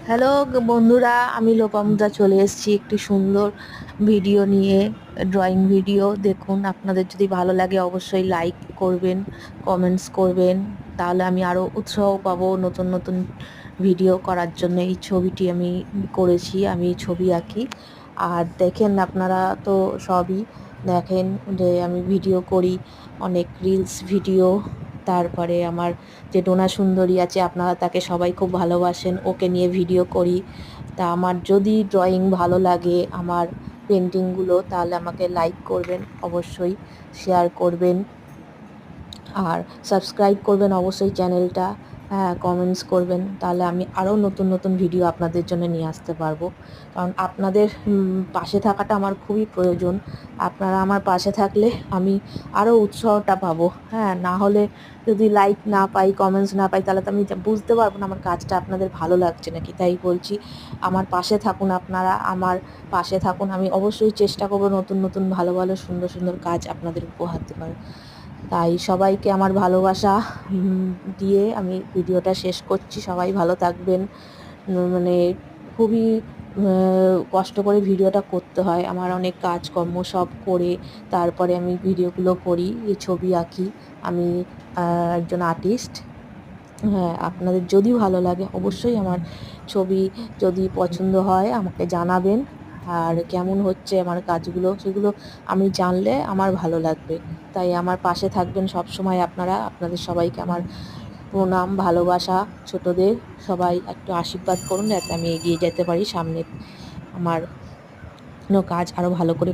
Hello বন্ধুরা, আমি লোপামুদ্রা চলে এসেছি একটি সুন্দর ভিডিও নিয়ে। ড্রয়িং ভিডিও দেখুন, আপনাদের যদি ভালো লাগে অবশ্যই লাইক করবেন, কমেন্টস করবেন, তাহলে আমি আরও উৎসাহ পাবো নতুন নতুন ভিডিও করার জন্য। এই ছবিটি আমি করেছি, আমি ছবি আঁকি। আর দেখেন, আপনারা তো সবই দেখেন যে আমি ভিডিও করি, অনেক রিলস ভিডিও। তারপরে আমার যে ডোনা সুন্দরী আছে, আপনারা তাকে সবাই খুব ভালোবাসেন, ওকে নিয়ে ভিডিও করি। তা আমার যদি ড্রয়িং ভালো লাগে, আমার পেন্টিংগুলো, তাহলে আমাকে লাইক করবেন অবশ্যই, শেয়ার করবেন, আর সাবস্ক্রাইব করবেন অবশ্যই চ্যানেলটা। হ্যাঁ, কমেন্টস করবেন, তাহলে আমি আরও নতুন নতুন ভিডিও আপনাদের জন্য নিয়ে আসতে পারবো। কারণ আপনাদের পাশে থাকাটা আমার খুবই প্রয়োজন। আপনারা আমার পাশে থাকলে আমি আরও উৎসাহটা পাবো। হ্যাঁ, না হলে যদি লাইক না পাই, কমেন্টস না পাই, তাহলে তো আমি বুঝতে পারবো না আমার কাজটা আপনাদের ভালো লাগছে নাকি। তাই বলছি, আমার পাশে থাকুন, আপনারা আমার পাশে থাকুন। আমি অবশ্যই চেষ্টা করবো নতুন নতুন ভালো ভালো সুন্দর সুন্দর কাজ আপনাদের উপহার দিতে পারে। তাই সবাইকে আমার ভালোবাসা দিয়ে আমি ভিডিওটা শেষ করছি। সবাই ভালো থাকবেন। মানে খুবই কষ্ট করে ভিডিওটা করতে হয়। আমার অনেক কাজকর্ম সব করে তারপরে আমি ভিডিওগুলো করি, এই ছবি আঁকি। আমি একজন আর্টিস্ট। হ্যাঁ, আপনাদের যদি ভালো লাগে অবশ্যই আমার ছবি যদি পছন্দ হয় আমাকে জানাবেন। আর কেমন হচ্ছে আমার কাজগুলো, সেগুলো আমি জানলে আমার ভালো লাগবে। তাই আমার পাশে থাকবেন সবসময় আপনারা। আপনাদের সবাইকে আমার প্রণাম, ভালোবাসা। ছোটদের সবাই একটু আশীর্বাদ করুন যাতে আমি এগিয়ে যেতে পারি সামনে, আমার কাজ আরও ভালো করে